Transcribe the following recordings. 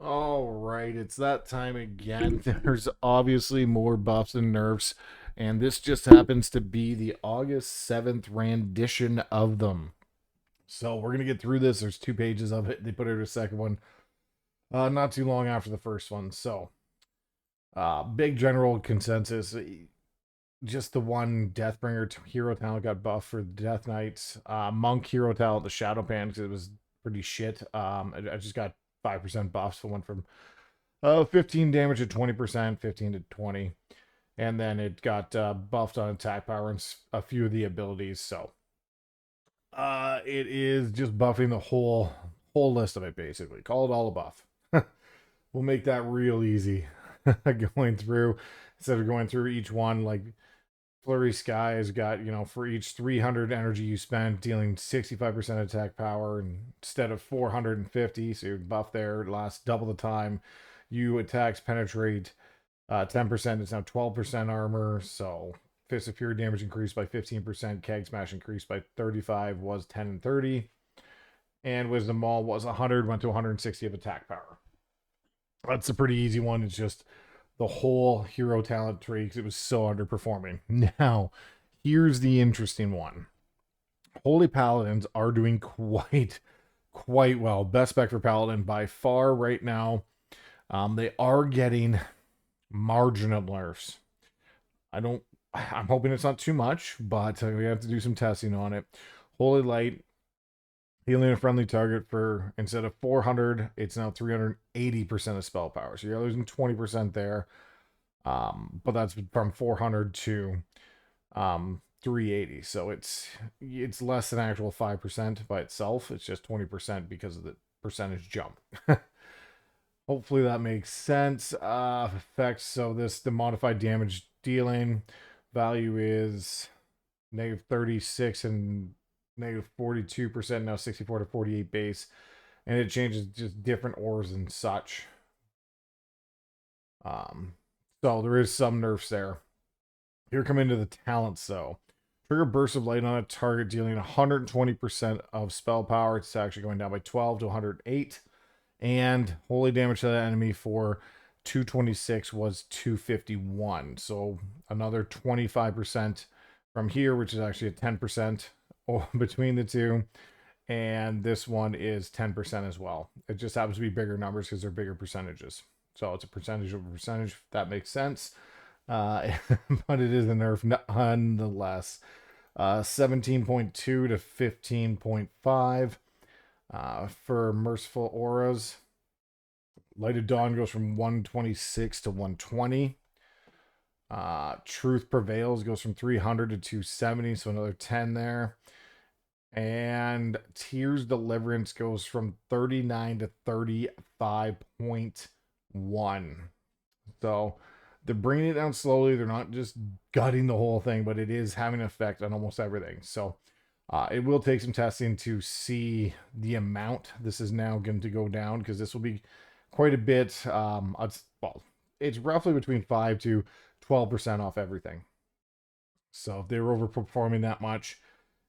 All right, it's that time again. There's obviously more buffs and nerfs, and this just happens to be the August 7th rendition of them. So we're going to get through this. There's 2 pages of it. They put out a second one not too long after the first one. So, big general consensus. Just the one Deathbringer hero talent got buffed for Death Knights. Monk hero talent, the Shadow Pan, because it was pretty shit. I just got 5% buffs. So went from 15 damage to 20%, 15 to 20. And then it got buffed on attack power and a few of the abilities. So it is just buffing the whole list of it, basically. Call it all a buff. We'll make that real easy going through instead of going through each one. Like Flurry Sky has got, for each 300 energy you spend, dealing 65% attack power instead of 450. So you buff there, it lasts double the time. You attacks penetrate 10%. It's now 12% armor. So Fist of Fury damage increased by 15%. Keg Smash increased by 35, was 10 and 30. And Wisdom Maul was 100, went to 160 of attack power. That's a pretty easy one. It's just the whole hero talent tree because it was so underperforming. Now, here's the interesting one. Holy Paladins are doing quite well. Best spec for Paladin by far right now. They are getting marginal nerfs. I'm hoping it's not too much, but we have to do some testing on it. Holy Light, healing a friendly target for, instead of 400, it's now 380% of spell power. So you're losing 20% there. But that's from 400 to 380. So it's less than actual 5% by itself. It's just 20% because of the percentage jump. Hopefully that makes sense. Effects. So the modified damage dealing value is negative 36 and negative 42%, now 64 to 48 base. And it changes just different ores and such. So there is some nerfs there. Here come into the talents though. Trigger burst of light on a target, dealing 120% of spell power. It's actually going down by 12 to 108. And holy damage to the enemy for 226 was 251. So another 25% from here, which is actually a 10% between the two. And this one is 10% as well. It just happens to be bigger numbers because they're bigger percentages. So it's a percentage of a percentage, if that makes sense. But it is a nerf nonetheless. 17.2 to 15.5 for Merciful Auras. Light of Dawn goes from 126 to 120. Truth Prevails goes from 300 to 270, so another 10 there. And Tears Deliverance goes from 39 to 35.1. So they're bringing it down slowly. They're not just gutting the whole thing, but it is having an effect on almost everything. So it will take some testing to see the amount this is now going to go down, because this will be quite a bit. It's roughly between 5 to 12% off everything. So if they were overperforming that much,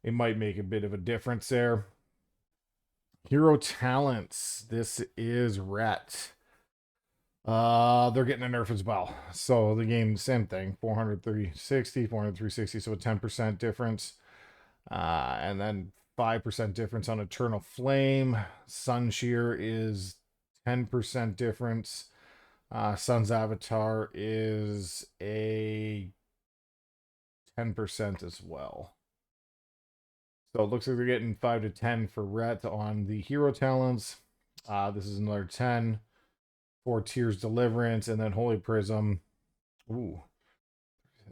it might make a bit of a difference there. Hero talents. This is Ret. They're getting a nerf as well. So the game, same thing. 400, 360, 400, 360. So a 10% difference. And then 5% difference on Eternal Flame. Sunshear is 10% difference. Sun's Avatar is a 10% as well. So it looks like they're getting 5 to 10 for Ret on the hero talents. This is another 10 for Tears Deliverance, and then Holy Prism. Ooh.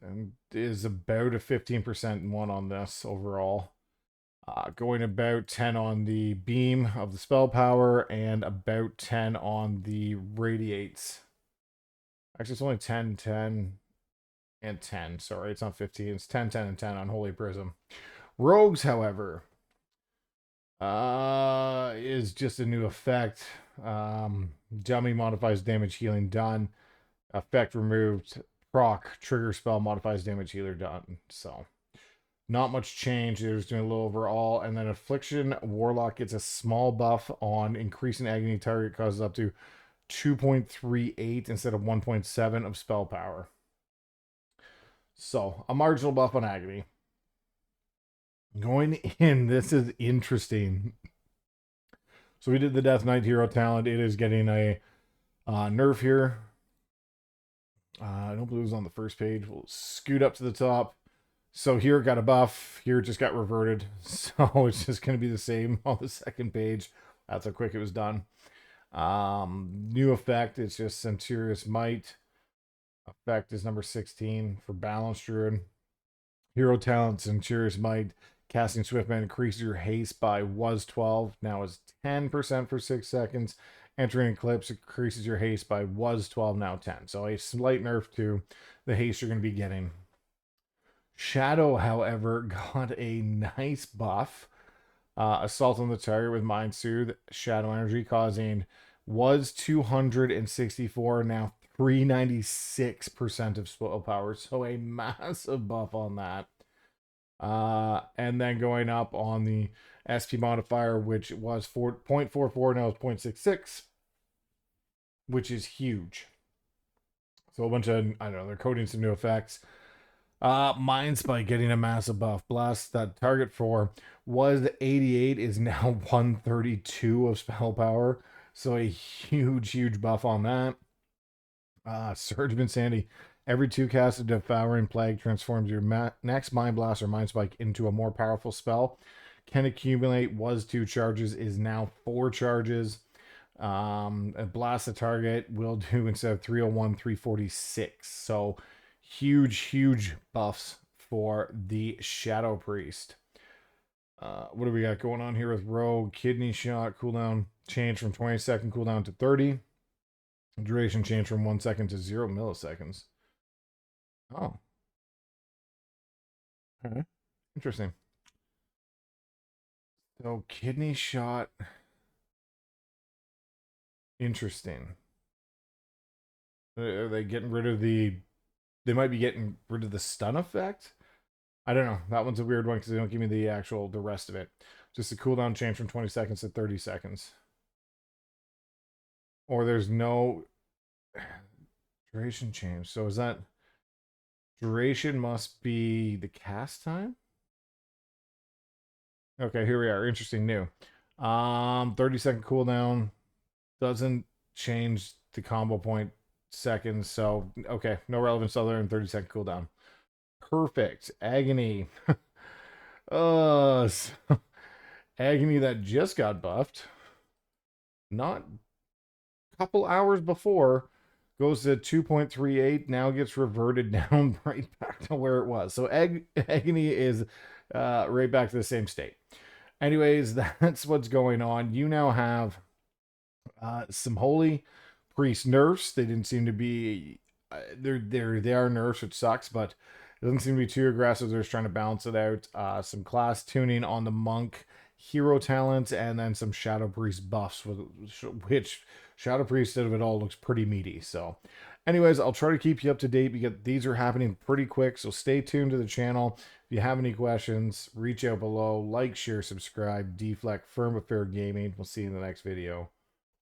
And is about a 15% one on this overall. Going about 10 on the beam of the spell power, and about 10 on the radiates. Actually, it's only 10, 10, and 10. Sorry, it's not 15. It's 10, 10, and 10 on Holy Prism. Rogues, however, is just a new effect. Dummy modifies damage healing done. Effect removed. Proc trigger spell modifies damage healer done. So not much change. They're just doing a little overall. And then Affliction Warlock gets a small buff on increasing agony target, causes up to 2.38 instead of 1.7 of spell power. So, a marginal buff on Agony. Going in, this is interesting. So we did the Death Knight hero talent. It is getting a nerf here. I don't believe it was on the first page. We'll scoot up to the top. So here it got a buff. Here it just got reverted. So it's just going to be the same on the second page. That's how quick it was done. New effect. It's just Centurious Might. Effect is number 16 for Balanced Druid. Hero talent, Centurious Might. Casting Swiftman increases your haste by was 12. Now is 10% for 6 seconds. Entering Eclipse increases your haste by was 12, now 10. So a slight nerf to the haste you're going to be getting. Shadow, however, got a nice buff. Assault on the target with Mind Soothe. Shadow Energy causing was 264, now 396% of spell power. So a massive buff on that. And then going up on the SP modifier, which was 4.44, now it's 0.66, which is huge. So a bunch of, I don't know, they're coding some new effects. Mind Spike getting a massive buff. Blast that target for was 88 is now 132 of spell power. So a huge buff on that. Surge of Insanity. Every 2 casts of Devouring Plague transforms your next Mind Blast or Mind Spike into a more powerful spell. Can accumulate was 2 charges, is now 4 charges. Blast the target will do instead of 301, 346. So huge buffs for the Shadow Priest. What do we got going on here with Rogue? Kidney Shot cooldown change from 20-second cooldown to 30. Duration change from 1 second to 0 milliseconds. Oh. Okay. Interesting. So, Kidney Shot. Interesting. Are they getting rid of the... They might be getting rid of the stun effect? I don't know. That one's a weird one because they don't give me the rest of it. Just the cooldown change from 20 seconds to 30 seconds. Or there's no duration change. So is that... Duration must be the cast time? Okay, here we are. Interesting, new. 30-second cooldown. Doesn't change the combo point seconds. So, okay, no relevance other than 30-second cooldown. Perfect. Agony. So, Agony that just got buffed. Not a couple hours before. Goes to 2.38, now gets reverted down right back to where it was. So Agony is right back to the same state. Anyways, that's what's going on. You now have some Holy Priest nerfs. They didn't seem to be... they are nerfs, which sucks, but it doesn't seem to be too aggressive. They're just trying to balance it out. Some class tuning on the Monk hero talent, and then some Shadow Priest buffs, which Shadow Priest out of it all looks pretty meaty. So anyways, I'll try to keep you up to date because these are happening pretty quick. So stay tuned to the channel. If you have any questions, reach out below. Like, share, subscribe. Deflect, Firm Affair Gaming. We'll see you in the next video.